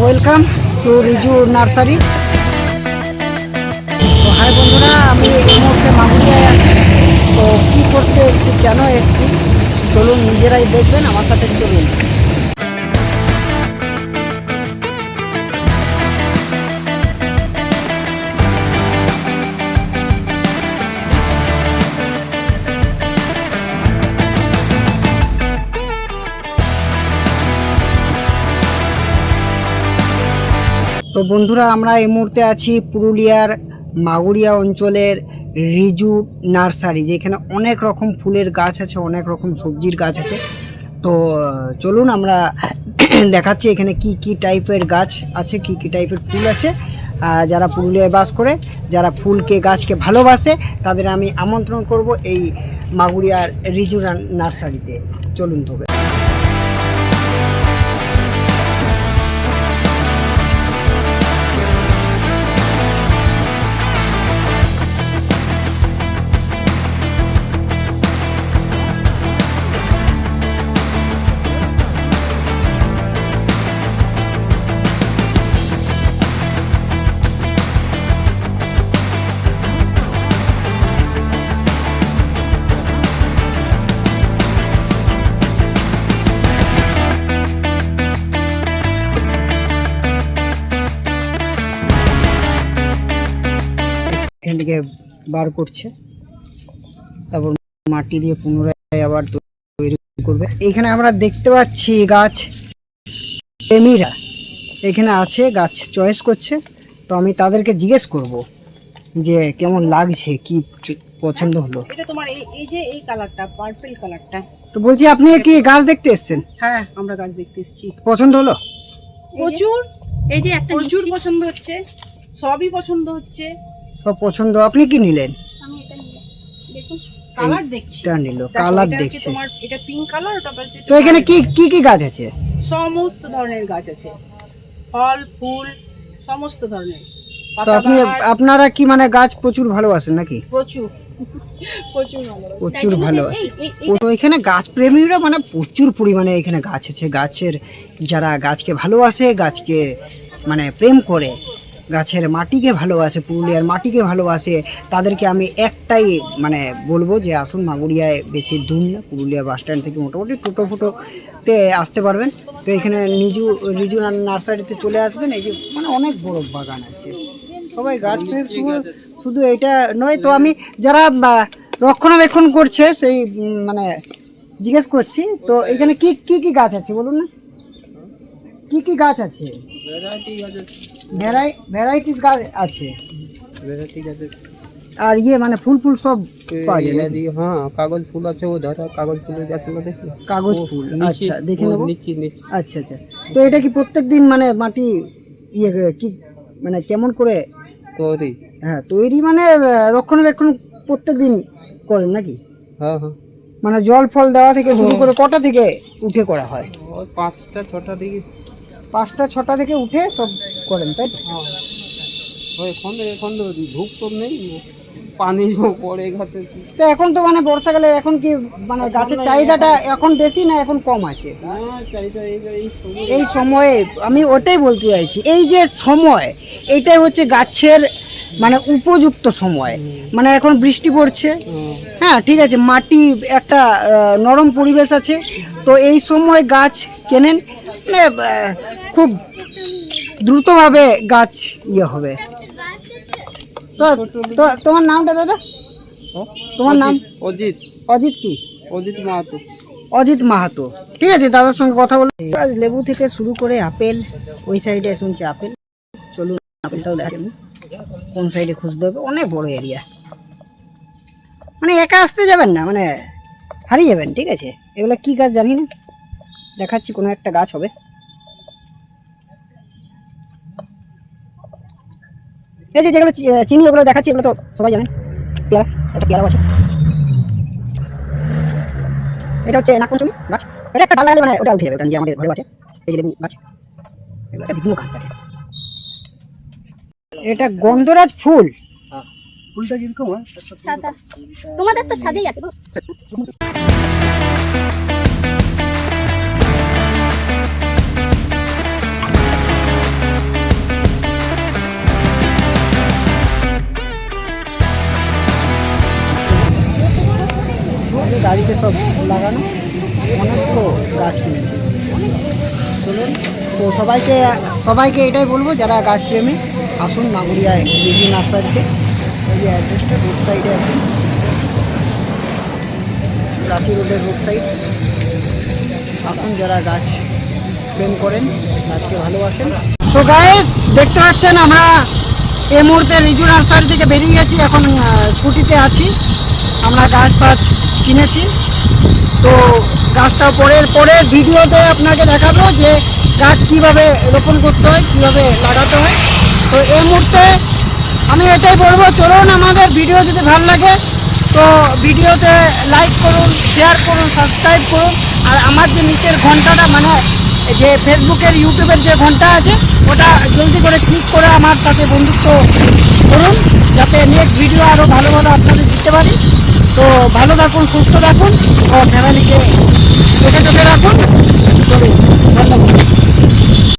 Welcome to Riju nursery. তো high বন্ধুরা, আমি এই মুহূর্তে মাগুরিয়ায় আছি। তো কী করতে এসেছি, কেন এসেছি, চলুন নিজেরাই দেখবেন, আমার সাথে চলুন। তো বন্ধুরা, আমরা এই মুহূর্তে আছি পুরুলিয়ার মাগুরিয়া অঞ্চলের রিজু নার্সারি, যেখানে অনেক রকম ফুলের গাছ আছে, অনেক রকম সবজির গাছ আছে। তো চলুন আমরা দেখাচ্ছি এখানে কি কি টাইপের গাছ আছে, কি কি টাইপের ফুল আছে। যারা পুরুলিয়ায় বাস করে, যারা ফুলকে গাছকে ভালোবাসে, তাদের আমি আমন্ত্রণ করব এই মাগুরিয়ার রিজু নার্সারিতে। চলুন তবে। এখান থেকে বার করছে, তারপর মাটি দিয়ে পুনরায় আবার তৈরি করবে। এখানে আমরা দেখতে পাচ্ছি গাছ প্রেমীরা এখানে আছে, গাছ চয়েস করছে। তো আমি তাদেরকে জিজ্ঞেস করব যে কেমন লাগছে, কি পছন্দ হলো। এটা তোমার এই যে এই কালারটা, পার্পল কালারটা। তো বলছি, আপনি কি গাছ দেখতে এসেছেন? হ্যাঁ, আমরা গাছ দেখতে এসেছি। পছন্দ হলো? প্রচুর, এই যে একটা প্রচুর পছন্দ হচ্ছে, সবই পছন্দ হচ্ছে। সব পছন্দ। আপনি কি নিলেন? আমি এটা নিলাম, দেখুন কালার দেখছি, এটা নিল, কালার এটা হচ্ছে দেখছে। তোমার, এটা পিঙ্ক কালার, ওটা হচ্ছে। তো এখানে কি কি কি গাছ আছে? সমস্ত ধরনের গাছ আছে, ফল ফুল সমস্ত ধরনের। তো আপনারা কি মানে গাছ প্রচুর ভালোবাসেন নাকি? প্রচুর প্রচুর ভালো, প্রচুর ভালোবাসে। তো এখানে গাছ প্রেমীরা মানে প্রচুর পরিমাণে এখানে গাছ আছে। গাছের যারা গাছকে ভালোবাসে, গাছকে মানে প্রেম করে, গাছের মাটিকে ভালোবাসে, পুরুলিয়ার মাটিকে ভালোবাসে, তাদেরকে আমি একটাই মানে বলবো যে আসুন মাগুরিয়ায়। বেশি দূর না, পুরুলিয়া বাস স্ট্যান্ড থেকে মোটামুটি টোটো ফোটোতে আসতে পারবেন। তো এখানে রিজু নার্সারিতে চলে আসবেন। এই যে মানে অনেক বড় বাগান আছে, সবাই গাছ শুধু এটা নয়। তো আমি যারা রক্ষণাবেক্ষণ করছে সেই মানে জিজ্ঞেস করছি, তো এখানে কি কি কি গাছ আছে বলুন না, কি কি গাছ আছে? ভ্যারাইটিস গাছ আছে। আর ইয়ে মানে ফুল সব পাওয়া যায় নাকি? হ্যাঁ, কাগজ ফুল আছে, ও ধরো কাগজ ফুলের গাছগুলো দেখো। কাগজ ফুল, আচ্ছা দেখে নেবো। নিচে আচ্ছা আচ্ছা। তো এটা কি প্রত্যেকদিন মানে মাটি ইয়ে কি মানে কেমন করে তৈরি? হ্যাঁ, তৈরি মানে রক্ষণাবেক্ষণ প্রত্যেকদিন করেন নাকি? হ্যাঁ হ্যাঁ, মানে জল ফল দেওয়া থেকে শুরু করে কটা থেকে উঠে করা হয়? ওই 5টা 6টা দিকে। 5টা 6টা থেকে উঠে সব করেন, তাই তো? হ্যাঁ, ওই এখন তো ধূপ তো নেই, পানি পড়ে গাছে। তো এখন তো মানে বর্ষাকালে এখন কি মানে গাছের চাহিদাটা এখন বেশি না এখন কম আছে? হ্যাঁ, চাইটা এই সময়ে আমি ওটাই বলতে চাইছি, এই যে সময়, এইটাই হচ্ছে গাছের মানে উপযুক্ত সময়। মানে এখন বৃষ্টি পড়ছে, হ্যাঁ ঠিক আছে, মাটি একটা নরম পরিবেশ আছে। তো এই সময় গাছ কেনেন, মানে খুব দ্রুতভাবে গাছ ইয়ে হবে। তো তো তোমার নামটা দাদা? তোমার নাম? অজিত। অজিত কি? অজিত মাহাতো। অজিত মাহাতো। ঠিক আছে, দাদার সঙ্গে কথা বলে। লেবু থেকে শুরু করে আপেল, ওই সাইডে শুনছি আপেল। চলুন আপেলটাও দেখেন কোন সাইডে খুঁজতে হবে। অনেক বড় এরিয়া, মানে একা আসতে যাবেন না, মানে হারিয়ে যাবেন। ঠিক আছে, এগুলো কি গাছ জানি না, দেখাচ্ছি কোনো একটা গাছ হবে। এই যে যেগুলো চিনি ওগুলো দেখাচ্ছি, এগুলো তো সবাই জানেন। পেয়ারা, একটা পেয়ারাও আছে। এটা হচ্ছে নাকপঞ্চমী গাছ, এটা একটা ডাল লাগালে মানে ওটা উঠে যাবে, কারণ যে আমাদের ঘরে আছে। এই যে লেবু গাছ, এগুলো আছে, বিভিন্ন গাছ আছে। এটা গন্ধরাজ ফুল। ফুলটা কিরকম হয়? সাদা। তোমাদের তো ছাদেই আছে গো। সবাইকে এটাই বলবো যারা গাছপ্রেমী আসুন নাগুরিয়ায় রিজি নার্সারিতে। এই যে অ্যাড্রেসটা রোড সাইডে আছে, রাঁচি রোডের রোড সাইড। আসুন যারা গাছ প্রেম করেন, গাছকে ভালোবাসেন। তো গাইস দেখতে পাচ্ছেন আমরা এই মুহূর্তে রিজু নার্সারি থেকে বেরিয়ে গেছি, এখন স্কুটিতে আছি। আমরা গাছ ফাছ কিনেছি, তো গাছটা পরের ভিডিওতে আপনাকে দেখাবো যে গাছ কিভাবে রোপণ করতে হয়, কিভাবে লাগাতে হয়। তো এই মুহূর্তে আমি এটাই বলবো, চলুন আমাদের ভিডিও যদি ভালো লাগে তো ভিডিওতে লাইক করুন, শেয়ার করুন, সাবস্ক্রাইব করুন। আর আমার যে নিচের ঘন্টাটা মানে যে ফেসবুকের ইউটিউবের যে ঘন্টা আছে ওটা জলদি করে ক্লিক করে আমার সাথে বন্ধুত্ব করুন, যাতে নেক্সট ভিডিও আরও ভালো ভালো আপনাদের দিতে পারি। তো ভালো থাকুন, সুস্থ থাকুন ও ফ্যামিলিকে চোখে চোখে রাখুন। চলুন, ধন্যবাদ।